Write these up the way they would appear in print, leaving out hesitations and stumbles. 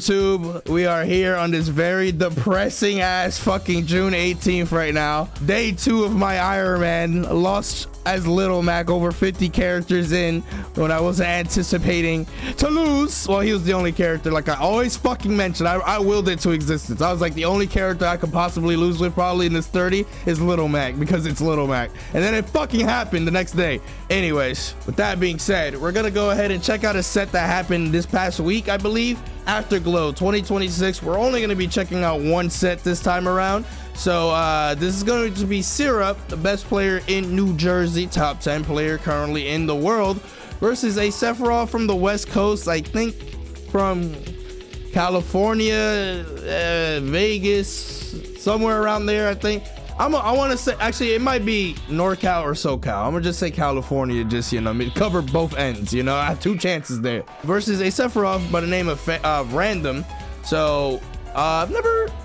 YouTube? We are here on this very depressing ass fucking June 18th right now. Day 2 of my Iron Man. Lost as Little Mac over 50 characters in when I wasn't anticipating to lose. Well, he was the only character, like I always fucking mentioned. I willed it to existence. I was like, the only character I could possibly lose with probably in this 30 is Little Mac, because it's Little Mac. And then it fucking happened the next day. Anyways, with that being said, we're gonna go ahead and check out a set that happened this past week, I believe. Afterglow 2026. We're only going to be checking out one set this time around. So this is going to be Syrup, the best player in New Jersey, top 10 player currently in the world, versus a Sephiroth from the West Coast, I think from California, Vegas, somewhere around there, I think. I want to say, actually, it might be NorCal or SoCal. I'm gonna just say California, just, you know, cover both ends, you know. I have 2 chances there. Versus a Sephiroth by the name of Random. So I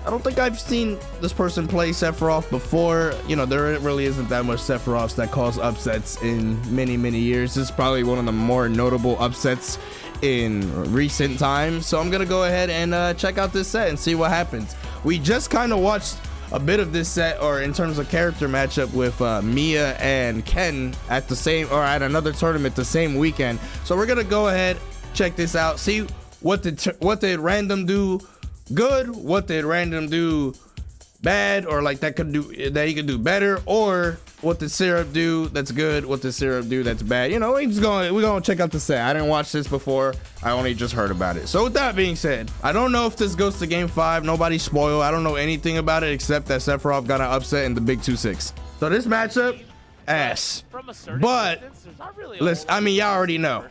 don't think I've seen this person play Sephiroth before. You know, there really isn't that much Sephiroths that cause upsets in many years. This is probably one of the more notable upsets in recent times. So I'm gonna go ahead and check out this set and see what happens. We just kind of watched a bit of this set, or in terms of character matchup, with Mia and Ken at the same, or at another tournament the same weekend. So we're gonna go ahead, check this out, see what did Random do good, what did Random do bad, or like that he could do better, or what did Syrup do that's good, what did Syrup do that's bad. You know, we're gonna check out the set. I didn't watch this before, I only just heard about it. So with that being said, I don't know if this goes to game 5. Nobody spoil. I don't know anything about it except that Sephiroth got an upset in the big 2-6. So this matchup, ass. But listen, I mean, y'all already know.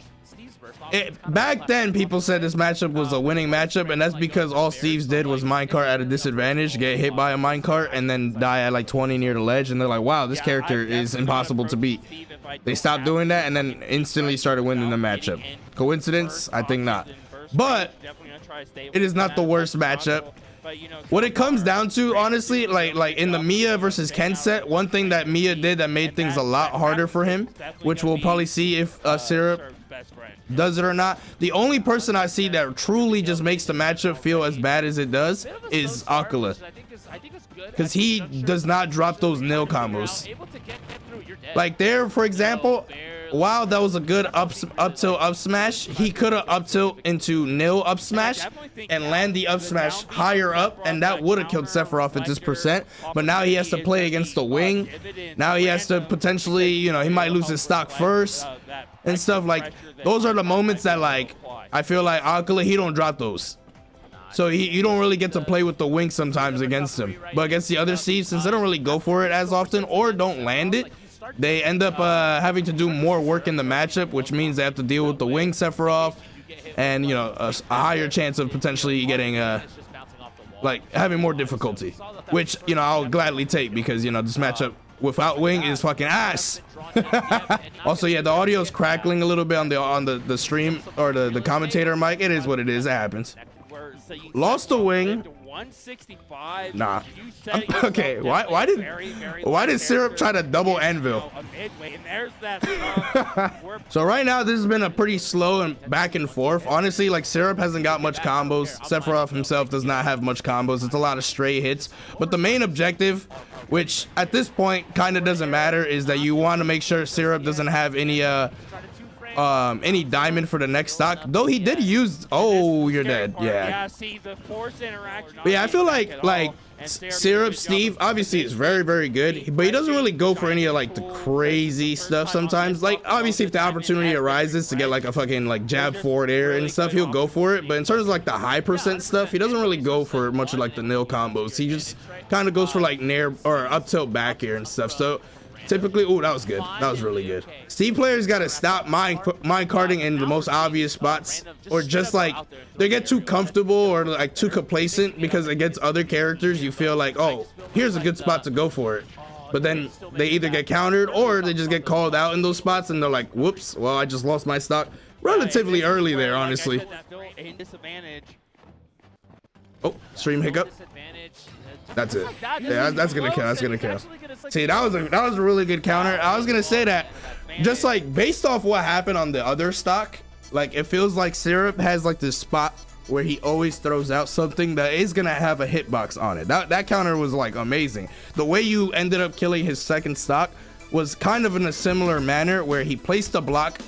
Back then, people said this matchup was a winning matchup, and that's because all Steve's did was minecart at a disadvantage, get hit by a minecart, and then die at like 20 near the ledge, and they're like, wow, this character is impossible to beat. They stopped doing that and then instantly started winning the matchup. Coincidence? I think not. But it is not the worst matchup. What it comes down to, honestly, like in the Mia versus Ken set, one thing that Mia did that made things a lot harder for him, which we'll probably see if Syrup does it or not. The only person I see that truly just makes the matchup feel as bad as it does is Akala, because he does not drop those nil combos. Like there, for example, while that was a good up tilt up smash, he could have up tilt into nil up smash and land the up smash higher up, and that would have killed Sephiroth at this percent. But now he has to play against the wing. Now he has to potentially, you know, he might lose his stock first and stuff. Like those are the moments that, like, I feel like Akala, he don't drop those. So you don't really get to play with the wing sometimes against him. But against the other Steves, since they don't really go for it as often or don't land it, they end up having to do more work in the matchup, which means they have to deal with the wing Sephiroth, and, you know, a higher chance of potentially getting like having more difficulty, which, you know, I'll gladly take, because, you know, this matchup without wing is fucking ass. Also, yeah, the audio is crackling a little bit on the stream, or the commentator mic. It is what it is. It happens. Lost the wing. Nah. Okay, why did Syrup try to double anvil? So right now this has been a pretty slow and back and forth. Honestly, like, Syrup hasn't got much combos. Sephiroth himself does not have much combos. It's a lot of stray hits. But the main objective, which at this point kind of doesn't matter, is that you want to make sure Syrup doesn't have any diamond for the next stock, though he did use. Oh, you're dead. Yeah. But yeah, I feel like Syrup Steve obviously is very good, but he doesn't really go for any of like the crazy stuff sometimes. Like, obviously, if the opportunity arises to get like a fucking like jab forward air and stuff, he'll go for it. But in terms of like the high percent stuff, he doesn't really go for much of like the nil combos. He just kind of goes for like nair or up tilt back air and stuff. So typically, oh, that was good. That was really good. Steve players got to stop minecarting in the most obvious spots, or just like they get too comfortable or like too complacent, because against other characters you feel like, oh, here's a good spot to go for it. But then they either get countered or they just get called out in those spots, and they're like, whoops, well, I just lost my stock relatively early there, honestly. Oh, stream hiccup. That's it. Yeah, that's gonna kill. That's gonna kill. See, that was a really good counter. I was gonna say that, just like based off what happened on the other stock, like it feels like Syrup has like this spot where he always throws out something that is gonna have a hitbox on it. That counter was like amazing. The way you ended up killing his second stock was kind of in a similar manner, where he placed a block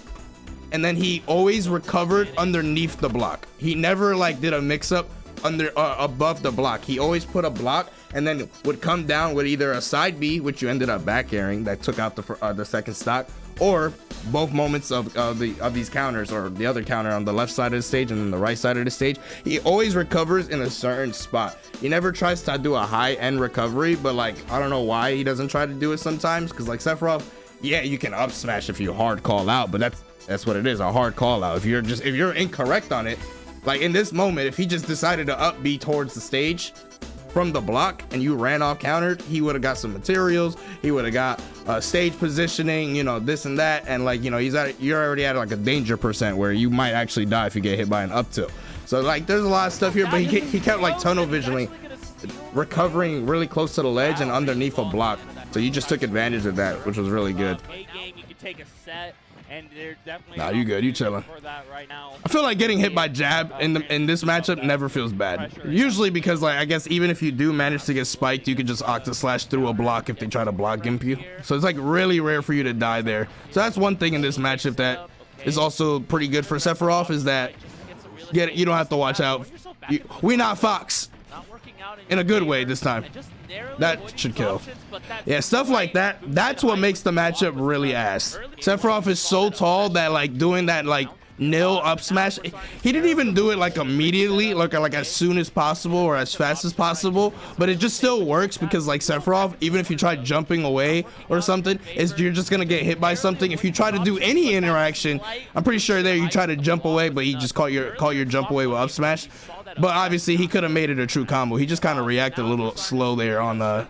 and then he always recovered underneath the block. He never like did a mix up under above the block. He always put a block and then would come down with either a side B, which you ended up back airing, that took out the second stock, or both moments of these counters, or the other counter on the left side of the stage and then the right side of the stage. He always recovers in a certain spot. He never tries to do a high end recovery, but like, I don't know why he doesn't try to do it sometimes, because like Sephiroth, yeah, you can up smash if you hard call out, but that's what it is, a hard call out. If you're incorrect on it, like in this moment, if he just decided to up B towards the stage from the block and you ran off countered, he would have got some materials, he would have got stage positioning, you know, this and that, and like, you know, you're already at like a danger percent where you might actually die if you get hit by an up tilt. So like, there's a lot of stuff here, but he kept like tunnel visioning, recovering really close to the ledge and underneath a block. So you just took advantage of that, which was really good. You could take a set. And they're definitely nah, you good, you chilling. Right now. I feel like getting hit by jab in this matchup never feels bad. Usually because like, I guess even if you do manage to get spiked, you could just octa slash through a block if they try to block gimp you. So it's like really rare for you to die there. So that's one thing in this matchup that is also pretty good for Sephiroth, is that you don't have to watch out. We not Fox. In a good way this time. That should kill. Yeah, stuff like that, that's what makes the matchup really ass. Sephiroth is so tall that like doing that like nil up smash, he didn't even do it like immediately, like as soon as possible or as fast as possible, but it just still works because like Sephiroth, even if you try jumping away or something, you're just gonna get hit by something. If you try to do any interaction, I'm pretty sure there you try to jump away, but he just caught your jump away with up smash. But obviously he could have made it a true combo. He just kind of reacted a little slow there on the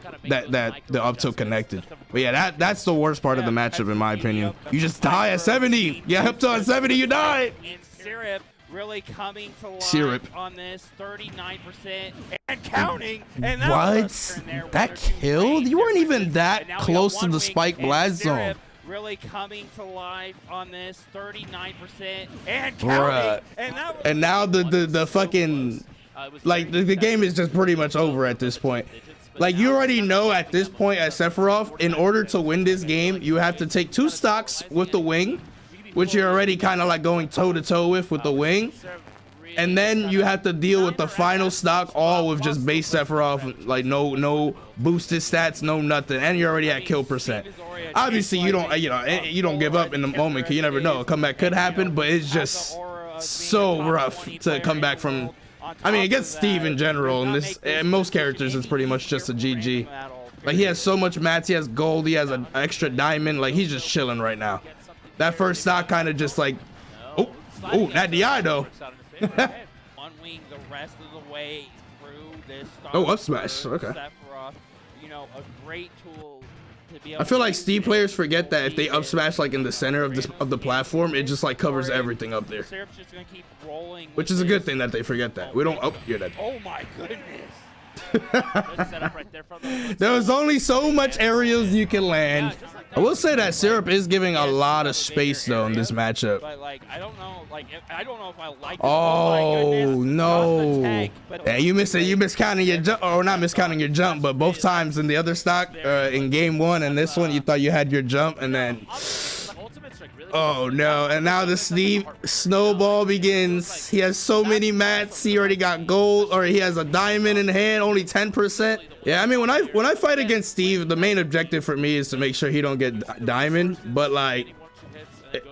up tilt connected. But yeah, that's the worst part of the matchup in my opinion. You just die at 70. Yeah, up to at 70 you die. And Syrup really coming to life Syrup on this 39% and counting. And what? That killed? You weren't even that close to the spike blast zone. Really coming to life on this 39% and counting. And now the fucking like the game is just pretty much over at this point. Like you already know at this point at Sephiroth, in order to win this game, you have to take 2 stocks with the wing, which you're already kind of like going toe to toe with the wing. And then you have to deal with the final stock all with just base Sephiroth, like no boosted stats, no nothing, and you're already at kill percent. Obviously you don't give up in the moment, because you never know, a comeback could happen, but it's just so rough to come back from. I mean, against Steve in general, and most characters, it's pretty much just a GG. Like he has so much mats, he has gold, he has an extra diamond, like he's just chilling right now. That first stock kind of just like, oh, that DI though. One wing the rest of the way through this. Oh, up smash. Okay. Sephiroth, you know, a great tool to be able I feel like Steve players forget that if they up smash like in the center of the platform, it just like covers everything up there. Syrup's just gonna keep rolling, which is a good thing that they forget that. We don't. Oh, you're dead. Oh my goodness. There was only so much aerials you can land. I will say that Syrup is giving a lot of space though in this matchup. But like, I don't know if I like this. Oh no! Yeah, you missed it. You miscounting your jump, or not miscounting your jump, but both times in the other stock, in game 1 and this one, you thought you had your jump, and then. Oh no, and now the Steve snowball begins. He has so many mats, he already got gold, or he has a diamond in hand, only 10%. Yeah, I mean, when I fight against Steve, the main objective for me is to make sure he don't get diamond, but like,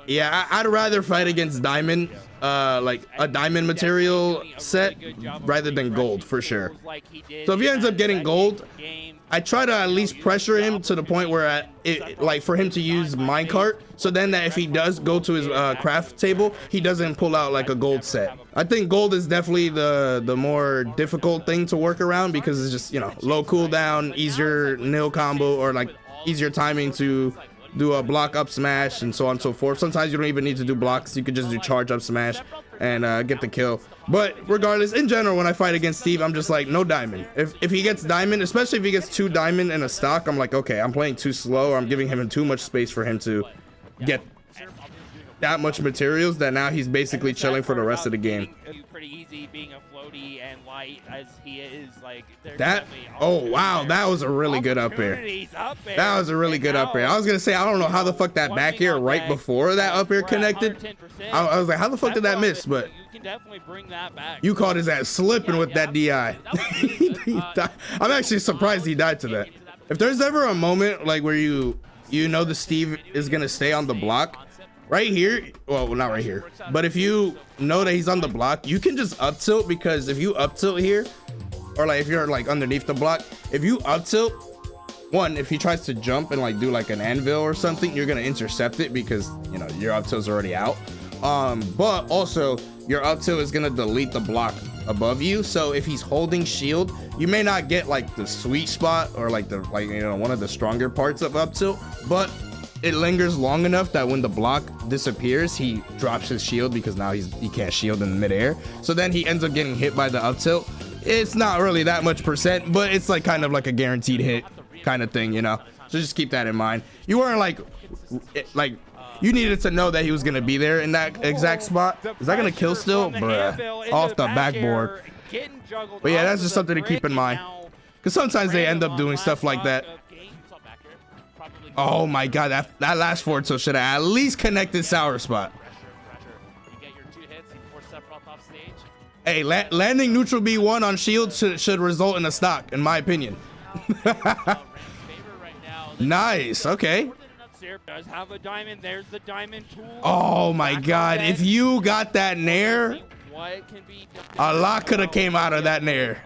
yeah, I'd rather fight against diamond, like a diamond material set rather than gold for sure. So if he ends up getting gold, I try to at least pressure him to the point where like for him to use minecart, so then that if he does go to his craft table, he doesn't pull out like a gold set. I think gold is definitely the more difficult thing to work around, because it's just, you know, low cooldown, easier nil combo, or like easier timing to do a block up smash and so on and so forth. Sometimes you don't even need to do blocks, you could just do charge up smash and get the kill. But regardless, in general, when I fight against Steve, I'm just like, no diamond. If he gets diamond, especially if he gets 2 diamond in a stock, I'm like, okay, I'm playing too slow, or I'm giving him too much space for him to get that much materials that now he's basically chilling for the rest of the game. pretty easy being a floaty and light as he is. Like that. Oh wow, that was a really good up air. That was a really good up air. I was gonna say I don't know how the fuck that back air right before that up air connected. I was like, how the fuck did that miss? But you can definitely bring that back. You caught his ass slipping with that DI. I'm actually surprised he died to that. If there's ever a moment like where you know the Steve is gonna stay on the block. Right here, well, not right here, but if you know that he's on the block, you can just up tilt, because if you up tilt here, or like if you're like underneath the block, if you up tilt, one, if he tries to jump and like do like an anvil or something, you're gonna intercept it because you know your up tilt's already out. But also your up tilt is gonna delete the block above you. So if he's holding shield, you may not get like the sweet spot or like the one of the stronger parts of up tilt, but it lingers long enough that when the block disappears, he drops his shield because now he can't shield in midair. So then he ends up getting hit by the up tilt. It's not really that much percent, but it's like kind of like a guaranteed hit kind of thing, you know. So just keep that in mind. You weren't like you needed to know that he was gonna be there in that exact spot. Is that gonna kill still, bruh? Off the backboard. But yeah, that's just something to keep in mind, because sometimes they end up doing stuff like that. Oh my god, that last forward tilt should have at least connected sour spot. Hey, landing neutral B1 on shield should result in a stock, in my opinion. Nice, okay. Does have a diamond. There's the diamond tool. Oh my god, if you got that nair, a lot could have came out of that nair.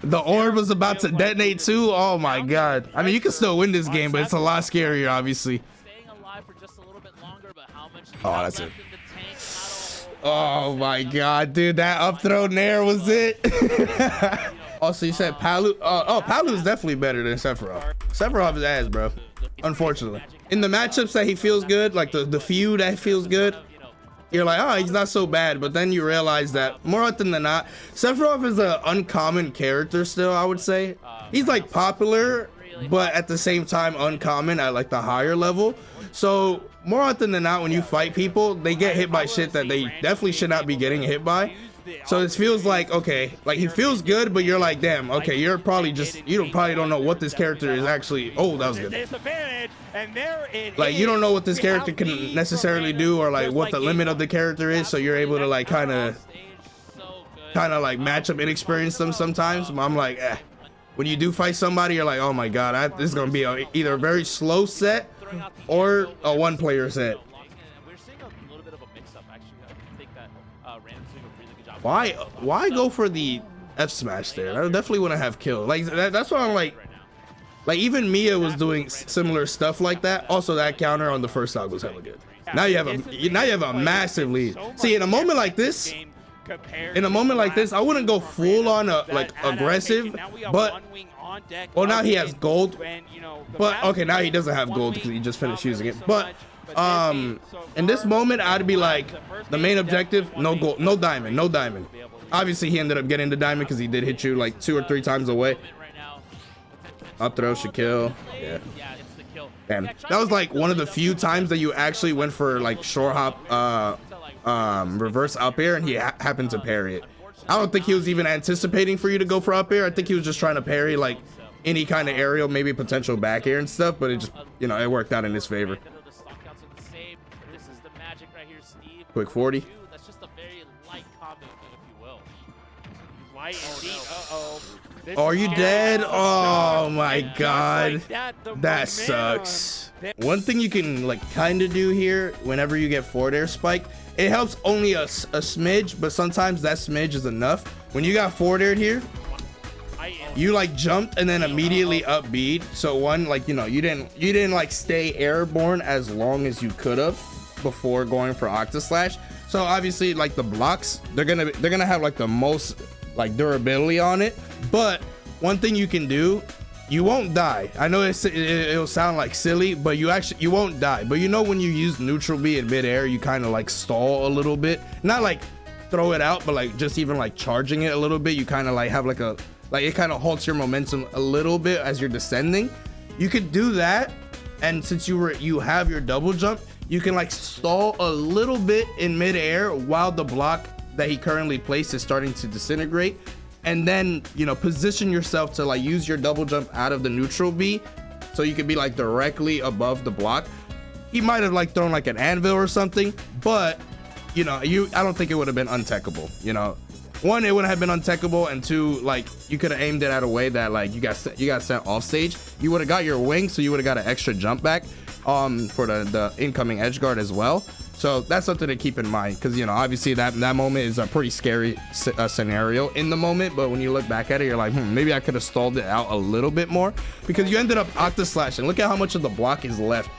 The orb was about to detonate too. Oh my god. I mean, you can still win this game, but it's a lot scarier, obviously. Oh, that's it. Oh my god, dude, that up throw nair was it. Also, you said Palu. Oh, Palu is definitely better than Sephiroth. Sephiroth is ass, bro. Unfortunately, in the matchups that he feels good, like the feud that feels good, you're like, oh, he's not so bad. But then you realize that more often than not, Sephiroth is an uncommon character still, I would say. He's like popular, but at the same time uncommon at like the higher level. So more often than not, when you fight people, they get hit by shit that they definitely should not be getting hit by. So it feels like, okay, like he feels good, but you're like, damn, okay, you're probably just, probably don't know what this character is actually. Oh, that was good. Like, you don't know what this character can necessarily do, or like what the limit of the character is, so you're able to like kind of like match up inexperienced them sometimes. I'm like, when you do fight somebody, you're like, oh my god, this is gonna be either a very slow set or a one-player set. Why go for the F smash there? I definitely want to have kill. Like that's what I'm like even Mia was doing similar stuff like that. Also, that counter on the first stock was hella good. Now you have a massive lead. See, in a moment like this, I wouldn't go full on like aggressive, but well, now he has gold. But okay, now he doesn't have gold because he just finished using it. But in this moment, I'd be like, the main objective, no gold, no diamond. Obviously, he ended up getting the diamond because he did hit you like 2 or 3 times away. Up throw should kill. Yeah. Damn. That was like one of the few times that you actually went for like short hop, reverse up air, and he happened to parry it. I don't think he was even anticipating for you to go for up air. I think he was just trying to parry like any kind of aerial, maybe potential back air and stuff, but it just, it worked out in his favor. Quick 40. That's just a very light combo, if you will. Light indeed. Uh-oh. Are you dead? Oh my god. That sucks. One thing you can like kind of do here whenever you get forward air spike, it helps only a smidge, but sometimes that smidge is enough. When you got forward aired here, you like jumped and then immediately up bead. So one, like, you didn't like stay airborne as long as you could have before going for Octaslash. So obviously, like, the blocks, they're gonna have like the most like durability on it. But one thing you can do, you won't die. I know it'll sound like silly, but you won't die. But when you use neutral B in midair, you kind of like stall a little bit, not like throw it out, but like just even like charging it a little bit. You kind of like have like it kind of halts your momentum a little bit as you're descending. You could do that, and since you have your double jump, you can like stall a little bit in midair while the block that he currently placed is starting to disintegrate, and then, you know, position yourself to like use your double jump out of the neutral B so you could be like directly above the block. He might have like thrown like an anvil or something, but you know, I don't think it would have been untechable. You know, one, it wouldn't have been untechable, and two, like you could have aimed it at a way that like you got sent off stage. You would have got your wing, so you would have got an extra jump back for the incoming edge guard as well. So that's something to keep in mind, because you know, obviously that moment is a pretty scary scenario in the moment, but when you look back at it, you're like, maybe I could have stalled it out a little bit more, because you ended up octa slashing. Look at how much of the block is left.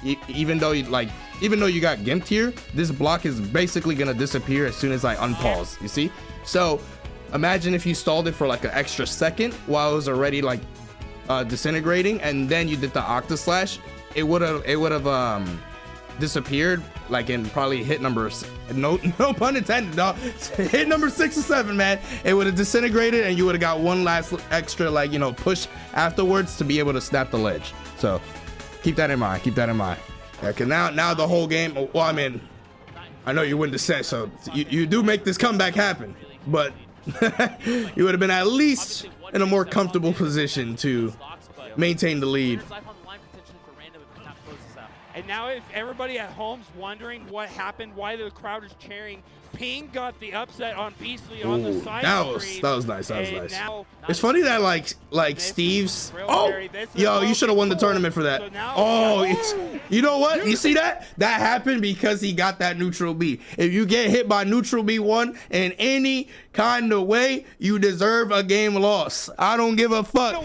Even though you got gimped here, this block is basically gonna disappear as soon as I unpause, you see? So imagine if you stalled it for like an extra second while it was already like disintegrating, and then you did the octa slash. It would have disappeared like in probably hit number, no pun intended, dog. Hit number 6 or 7, man. It would have disintegrated, and you would have got one last extra, like, you know, push afterwards to be able to snap the ledge. So keep that in mind. Yeah, cause now the whole game, well, I mean, I know you wouldn't have said so. You do make this comeback happen, but you would have been at least in a more comfortable position to maintain the lead. And now if everybody at home's wondering what happened, why the crowd is cheering, Ping got the upset on Beastly on the side screen. That was nice. It's funny that like Steve's, yo, you should have won the tournament for that. You know what? You see that? That happened because he got that neutral B. If you get hit by neutral B1 in any kind of way, you deserve a game loss. I don't give a fuck.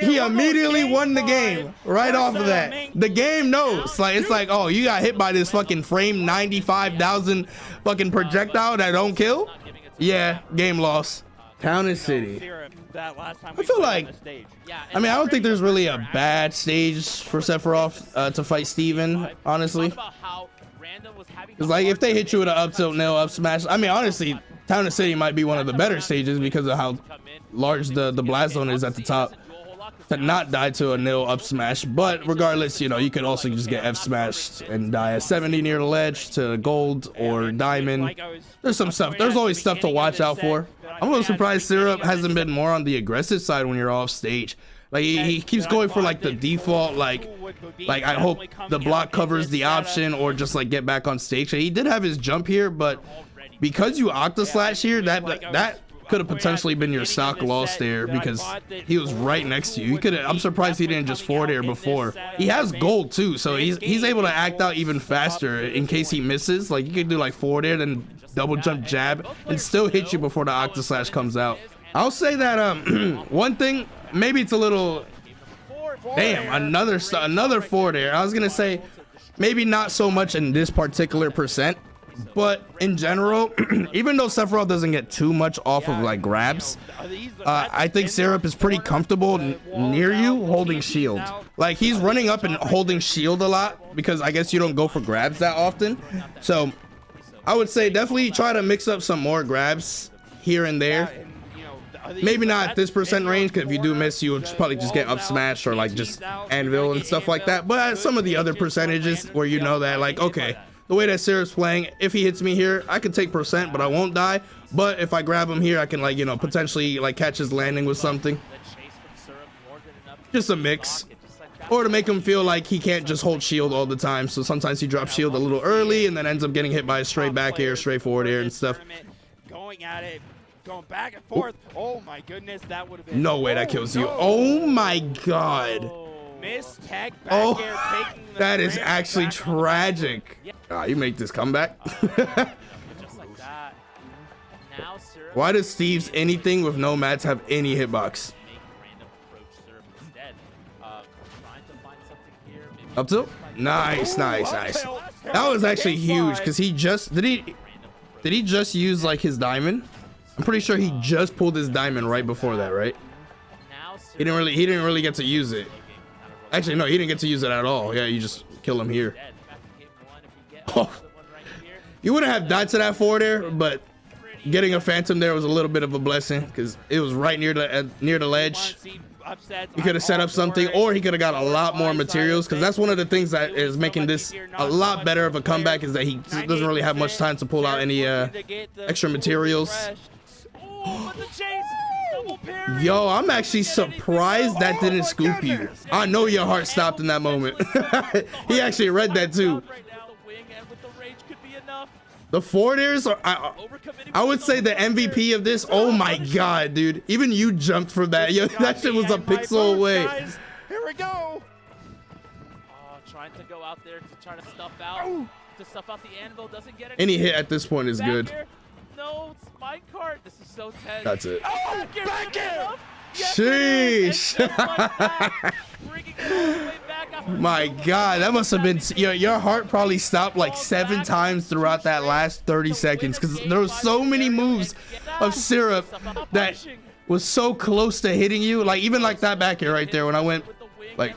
He immediately won the game right off of that. The game knows. Like, it's like, oh, you got hit by this fucking frame 95,000 fucking projectile that don't kill? Yeah, game loss. Town and City. I feel like, I mean, I don't think there's really a bad stage for Sephiroth to fight Steven, honestly. It's like, if they hit you with an up tilt, nail, up smash, I mean, honestly, Town and City might be one of the better stages because of how large the blast zone is at the top to not die to a nil up smash. But regardless, you know, you could also just get F smashed and die at 70 near the ledge to gold or diamond. There's some stuff. There's always stuff to watch out for. I'm a little surprised Syrup hasn't been more on the aggressive side when you're off stage. Like he keeps going for like the default, like I hope the block covers the option, or just like get back on stage. He did have his jump here, but because you octa slash here, that could have potentially been your stock loss there, because he was right next to you. He could have, I'm surprised he didn't just forward air before. He has gold too, so he's able to act out even faster in case he misses. Like, you could do like forward air, then double jump jab, and still hit you before the octa slash comes out. I'll say that one thing, maybe it's a little, damn, another forward air. I was gonna say maybe not so much in this particular percent, but in general, even though Sephiroth doesn't get too much off of like grabs, I think Syrup is pretty comfortable near you holding shield. Like, he's running up and holding shield a lot because I guess you don't go for grabs that often. So I would say definitely try to mix up some more grabs here and there. Maybe not at this percent range, because if you do miss, you'll probably just get up smash or like just anvil and stuff like that. But at some of the other percentages where you know that, like, okay, the way that Syrup's playing, if he hits me here, I can take percent, but I won't die. But if I grab him here, I can, like, you know, potentially like catch his landing with something. Just a mix. Or to make him feel like he can't just hold shield all the time. So sometimes he drops shield a little early and then ends up getting hit by a straight back air, straight forward air and stuff. Going at it, going back and forth. Oh my goodness, that would have been. No way that kills you. Oh my god. Miss tech back air, taking the that is actually tragic. You make this comeback. Just like that. Now, why does Steve's anything with no mats have any hitbox? Up tilt? Nice. That was actually huge, because he just did he just use like his diamond? I'm pretty sure he just pulled his diamond right before that, right? He didn't really get to use it. Actually, no, he didn't get to use it at all. Yeah, you just kill him here. Oh. You wouldn't have died to that forward air, but getting a phantom there was a little bit of a blessing, because it was right near the ledge. upsets. He could have set up something, or he could have got a lot more materials, because that's one of the things that is making this a lot better of a comeback, is that he doesn't really have much time to pull out any extra materials. Yo, I'm actually surprised that didn't scoop you. I know your heart stopped in that moment. He actually read that too. The forward airs are, I would say the MVP of this. Oh my god, dude. Even you jumped for that. Yo, that shit was a pixel away. Here we go. Trying to go out there to try to stuff out the anvil. Doesn't get it. Any hit at this point is good. No, it's my card. This is so tense. That's it. Oh, back here. Yes, sheesh. My god, that must have been your heart probably stopped like 7 times throughout that last 30 seconds, because there were so many moves of Syrup that was so close to hitting you. Like even like that back here right there when I went like,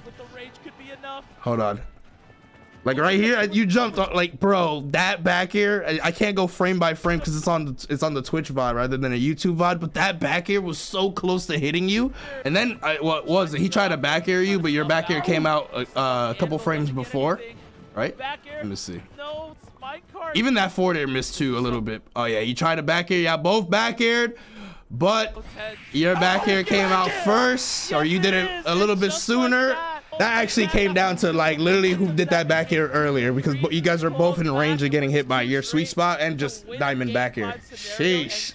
hold on. Like right here, you jumped like, bro, that back air. I can't go frame by frame because it's on the Twitch VOD rather than a YouTube VOD. But that back air was so close to hitting you. And then what was it? He tried to back air you, but your back air came out a couple frames before, right? Let me see. Even that forward air missed too a little bit. Oh yeah, you tried to back air. Yeah, both back aired, but your back air came out first, or you did it a little bit sooner. That actually came down to like literally who did that back air earlier, because you guys are both in range of getting hit by your sweet spot and just diamond back air. Sheesh.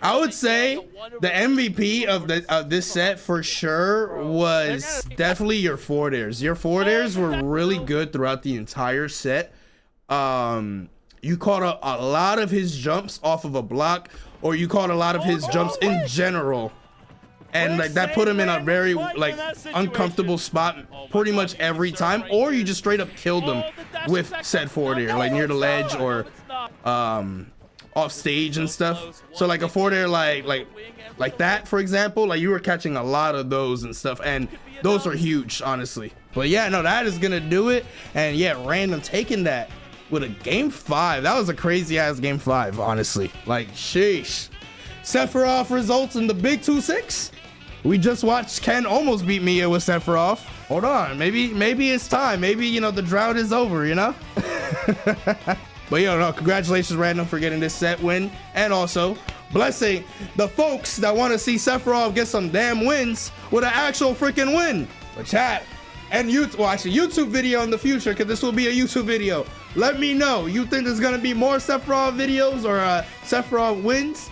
I would say the MVP of this set for sure was definitely your forward airs. Your forward airs were really good throughout the entire set. You caught a lot of his jumps off of a block, or you caught a lot of his jumps in general. And like that put him in a very like uncomfortable spot pretty much every time, or you just straight up killed him with said forward air, like near the ledge or off stage and stuff. So like a forward air like that, for example, like you were catching a lot of those and stuff, and those are huge, honestly. But yeah, no, that is gonna do it. And yeah, Random taking that with a game 5. That was a crazy ass game 5, honestly. Like sheesh. Sephiroth results in the big 2-6. We just watched Ken almost beat Mia with Sephiroth. Hold on, maybe it's time. Maybe, you know, the drought is over, you know? But yo, no, congratulations Random for getting this set win, and also blessing the folks that want to see Sephiroth get some damn wins with an actual freaking win. But chat and YouTube video in the future, because this will be a YouTube video. Let me know, you think there's gonna be more Sephiroth videos or Sephiroth wins?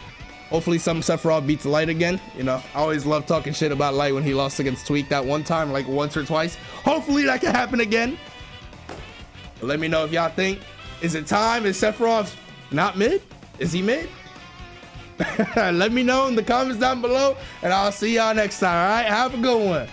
Hopefully some Sephiroth beats Light again. You know, I always love talking shit about Light when he lost against Tweak that one time, like once or twice. Hopefully that can happen again. But let me know if y'all think, is it time? Is Sephiroth not mid? Is he mid? Let me know in the comments down below, and I'll see y'all next time. All right, have a good one.